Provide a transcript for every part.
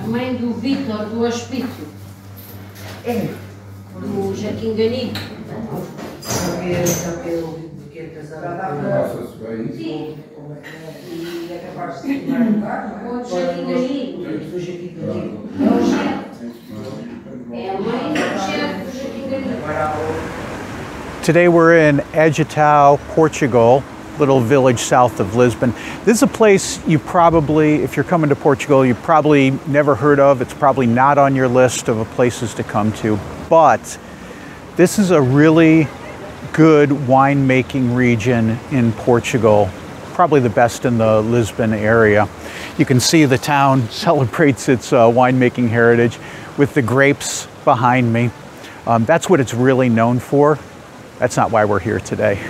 mãe do Vitor, do hospício. É. Do Jaquim Ganido. Sim. E é capaz de ir mais lugar, não é? O Jaquim Ganido. Do Jaquim Ganido. É o chefe. É a mãe do chefe do Jaquim Ganido. Today we're in Azeitao, Portugal, little village south of Lisbon. This is a place you probably, if you're coming to Portugal, you probably never heard of. It's probably not on your list of places to come to, but this is a really good winemaking region in Portugal, probably the best in the Lisbon area. You can see the town celebrates its winemaking heritage with the grapes behind me. That's what it's really known for. That's not why we're here today.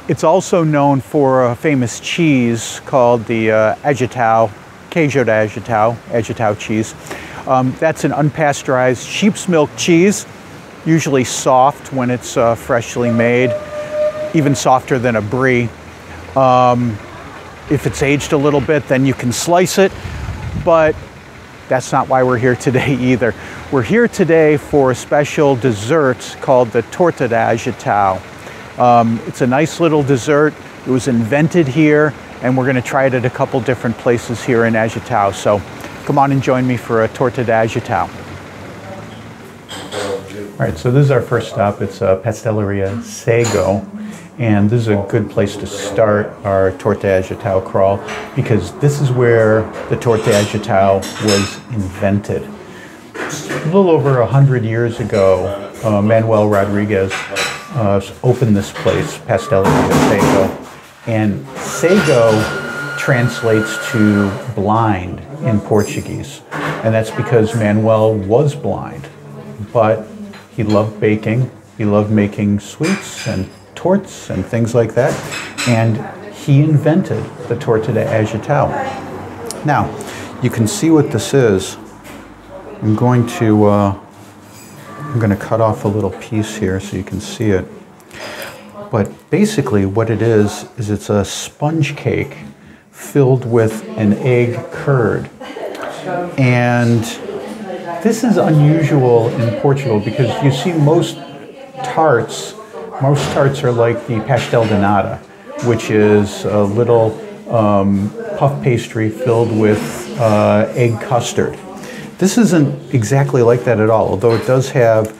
It's also known for a famous cheese called the Azeitao, Queijo de Azeitao, Azeitao cheese. That's an unpasteurized sheep's milk cheese, usually soft when it's freshly made, even softer than a brie. If it's aged a little bit, then you can slice it, but that's not why we're here today either. We're here today for a special dessert called the Torta de Azeitao. It's a nice little dessert. It was invented here, and we're going to try it at a couple different places here in Azeitao. So come on and join me for a Torta de Azeitao. All right, so this is our first stop. It's Pastelaria Sego. And this is a good place to start our Torta de Azeitao crawl because this is where the Torta de Azeitao was invented. A little over 100 years ago, Manuel Rodriguez opened this place, Pastelaria Sego. And Sego translates to blind in Portuguese. And that's because Manuel was blind, but he loved baking. He loved making sweets and torts and things like that, and he invented the Torta de Azeitao. Now, you can see what this is. I'm going to cut off a little piece here so you can see it. But basically what it is it's a sponge cake filled with an egg curd. And this is unusual in Portugal because you see most tarts are like the pastel de nata, which is a little puff pastry filled with egg custard. This isn't exactly like that at all, although it does have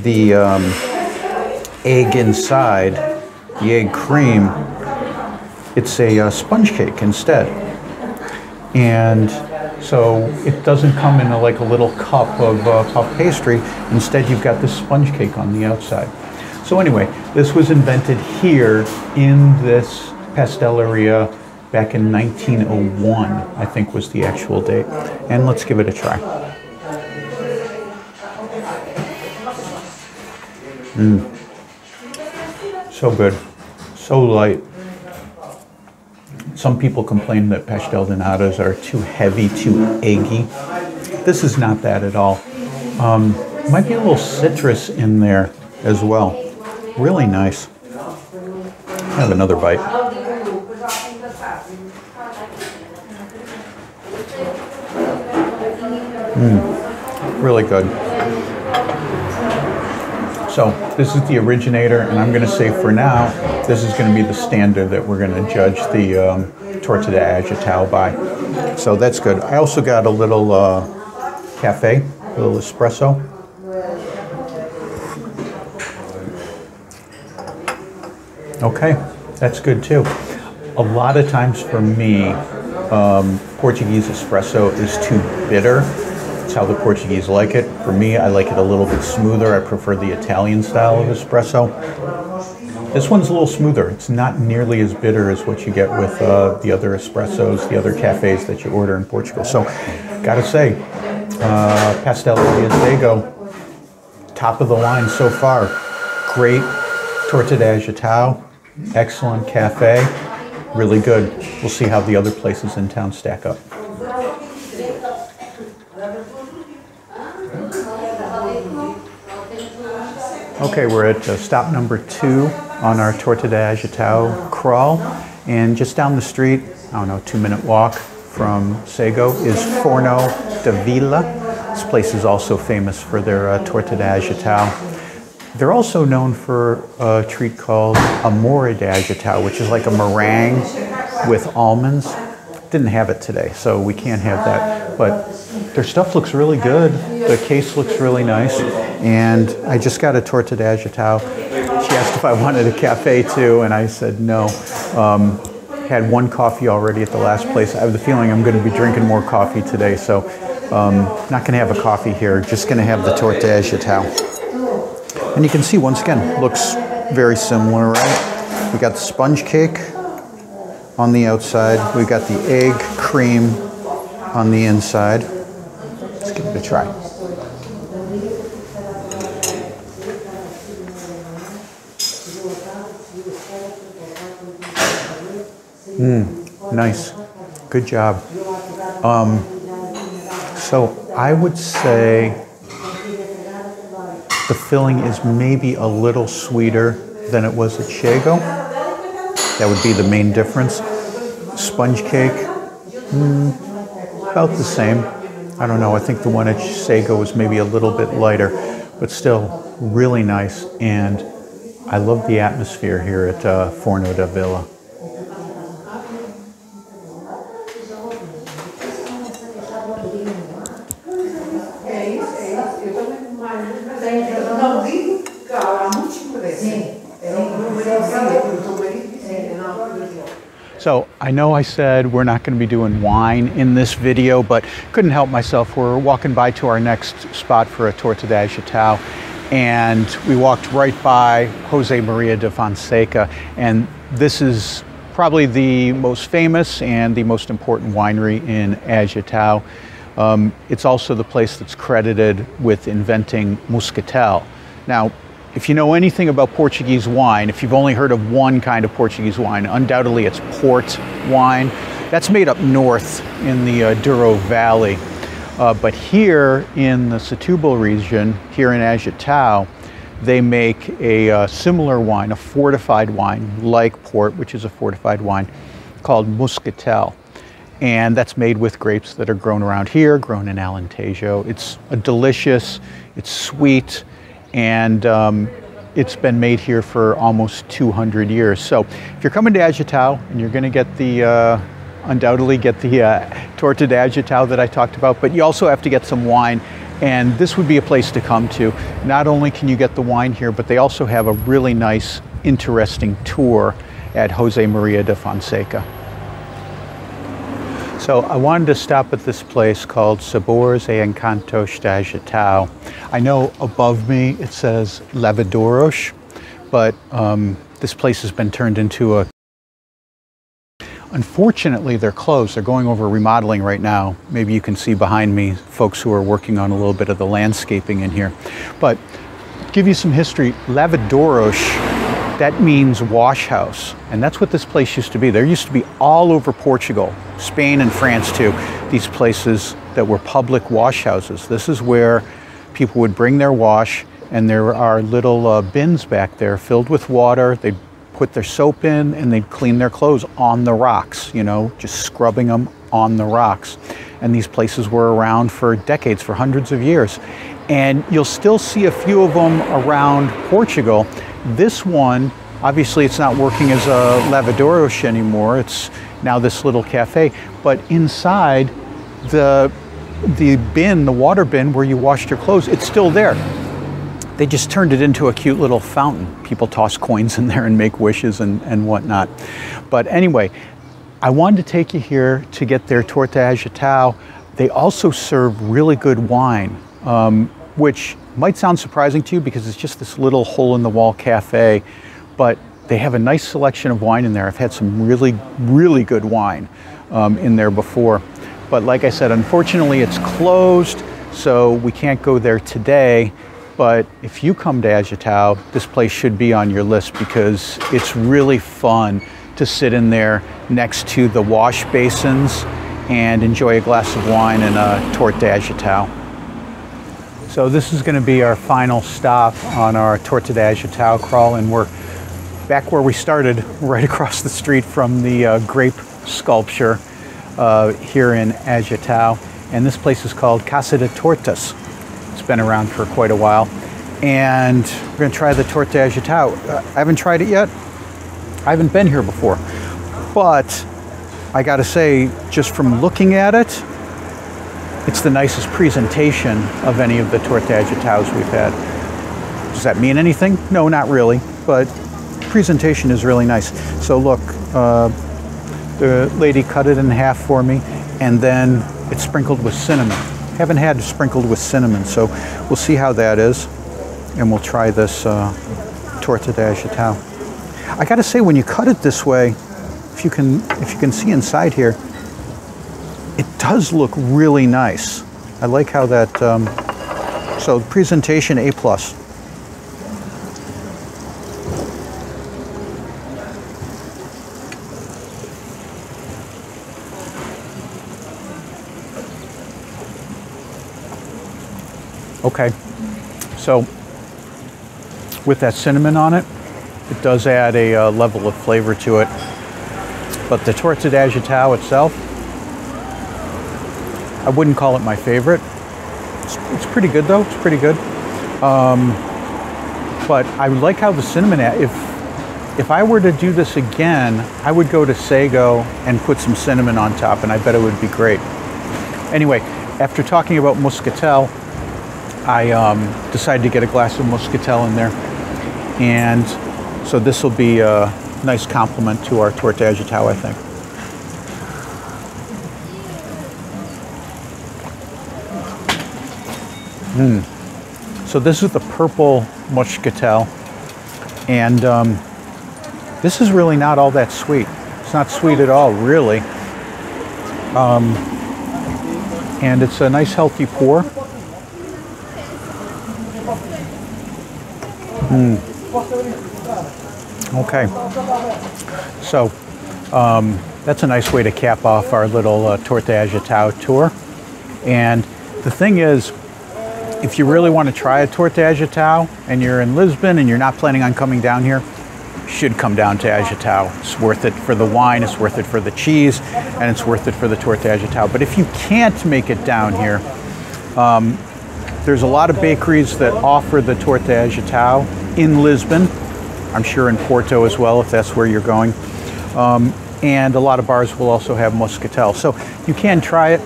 the egg inside, the egg cream. It's a sponge cake instead. And so it doesn't come in like a little cup of puff pastry. Instead, you've got this sponge cake on the outside. So anyway, this was invented here in this pasteleria back in 1901, I think was the actual date. And let's give it a try. So good, so light. Some people complain that pastel de natas are too heavy, too eggy. This is not that at all. Might be a little citrus in there as well. Really nice. Have another bite. Really good. So this is the originator, and I'm going to say for now, this is going to be the standard that we're going to judge the Torta de Azeitao by. So that's good. I also got a little cafe, a little espresso. Okay, that's good too. A lot of times for me, Portuguese espresso is too bitter. It's how the Portuguese like it. For me, I like it a little bit smoother. I prefer the Italian style of espresso. This one's a little smoother. It's not nearly as bitter as what you get with the other espressos, the other cafes that you order in Portugal. So, gotta say, Pastelaria Sego, top of the line so far. Great Torta de Azeitao. Excellent cafe, really good. We'll see how the other places in town stack up. Okay, we're at stop number 2 on our Torta de Azeitao crawl, and just down the street, I don't know, 2-minute walk from Sego is Forno de Vila. This place is also famous for their Torta de Azeitao. They're also known for a treat called Amore de Azeitao, which is like a meringue with almonds. Didn't have it today, so we can't have that. But their stuff looks really good. The case looks really nice. And I just got a Torta de Azeitao. She asked if I wanted a cafe too, and I said no. Had one coffee already at the last place. I have the feeling I'm going to be drinking more coffee today, so not going to have a coffee here. Just going to have the Torta de Azeitao. And you can see, once again, looks very similar, right? We got the sponge cake on the outside. We got the egg cream on the inside. Let's give it a try. Nice. Good job. So I would say the filling is maybe a little sweeter than it was at Sego. That would be the main difference. Sponge cake, about the same. I don't know, I think the one at Sego was maybe a little bit lighter, but still really nice. And I love the atmosphere here at Forno de Vila. So I know I said we're not going to be doing wine in this video, but couldn't help myself. We're walking by to our next spot for a Torta de Azeitao, and we walked right by Jose Maria de Fonseca, and this is probably the most famous and the most important winery in Azeitao. It's also the place that's credited with inventing moscatel. Now, if you know anything about Portuguese wine, if you've only heard of one kind of Portuguese wine, undoubtedly it's port wine. That's made up north in the Douro Valley. But here in the Setúbal region, here in Azeitao, they make a similar wine, a fortified wine, like port, which is a fortified wine, called moscatel. And that's made with grapes that are grown around here, grown in Alentejo. It's a delicious, it's sweet, and it's been made here for almost 200 years. So if you're coming to Azeitao and you're going to get the, undoubtedly get the Torta de Azeitao that I talked about, but you also have to get some wine, and this would be a place to come to. Not only can you get the wine here, but they also have a really nice, interesting tour at Jose Maria de Fonseca. So I wanted to stop at this place called Sabores e Encantos de Azeitao. I know above me it says Lavadoros, but this place has been turned into a... Unfortunately, they're closed. They're going over remodeling right now. Maybe you can see behind me folks who are working on a little bit of the landscaping in here. But to give you some history, Lavadoros, that means wash house, and that's what this place used to be. There used to be all over Portugal, Spain and France too, these places that were public wash houses. This is where people would bring their wash, and there are little bins back there filled with water. They'd put their soap in and they'd clean their clothes on the rocks, you know, just scrubbing them on the rocks. And these places were around for decades, for hundreds of years. And you'll still see a few of them around Portugal. This one, obviously it's not working as a Lavadoros anymore. It's now this little cafe. But inside, the bin, the water bin where you washed your clothes, it's still there. They just turned it into a cute little fountain. People toss coins in there and make wishes and whatnot. But anyway, I wanted to take you here to get their Torta de Azeitao. They also serve really good wine, which might sound surprising to you because it's just this little hole-in-the-wall cafe, but they have a nice selection of wine in there. I've had some really, really good wine in there before. But like I said, unfortunately it's closed, so we can't go there today. But if you come to Azeitao, this place should be on your list because it's really fun to sit in there next to the wash basins and enjoy a glass of wine and a Torta de Azeitao. So this is going to be our final stop on our Torta de Azeitao crawl, and we're back where we started, right across the street from the grape sculpture. here in Azeitao, and this place is called Casa de Tortas. It's been around for quite a while, and we're going to try the Torta de Azeitao. I haven't tried it yet. I haven't been here before, but I got to say, just from looking at it, it's the nicest presentation of any of the Torta de Azeitaos we've had. Does that mean anything? No, not really, but presentation is really nice. So look, the lady cut it in half for me, and then it's sprinkled with cinnamon. Haven't had it sprinkled with cinnamon, so we'll see how that is, and we'll try this Torta de Azeitao. I gotta say, when you cut it this way, if you can see inside here, it does look really nice. I like how that, so presentation A+. Okay, so with that cinnamon on it, it does add a level of flavor to it. But the Torta de Azeitao itself, I wouldn't call it my favorite. It's pretty good though, it's pretty good. But I like how the cinnamon, if I were to do this again, I would go to Sago and put some cinnamon on top, and I bet it would be great. Anyway, after talking about moscatel, I decided to get a glass of moscatel in there, and so this will be a nice complement to our Torta de Azeitao, I think. So this is the purple moscatel, and this is really not all that sweet. It's not sweet at all, really. And it's a nice healthy pour. Okay, so that's a nice way to cap off our little Torta de Azeitao tour. And the thing is, if you really want to try a Torta de Azeitao and you're in Lisbon and you're not planning on coming down here, you should come down to Azeitao. It's worth it for the wine, it's worth it for the cheese, and it's worth it for the Torta de Azeitao. But if you can't make it down here, there's a lot of bakeries that offer the Torta de Azeitao in Lisbon. I'm sure in Porto as well, if that's where you're going. And a lot of bars will also have moscatel. So you can try it,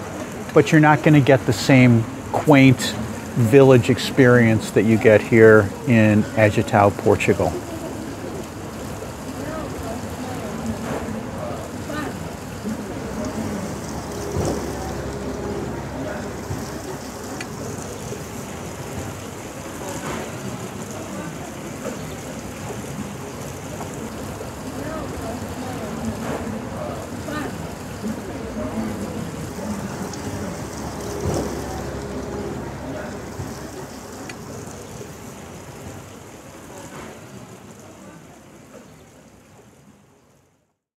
but you're not going to get the same quaint village experience that you get here in Azeitao, Portugal.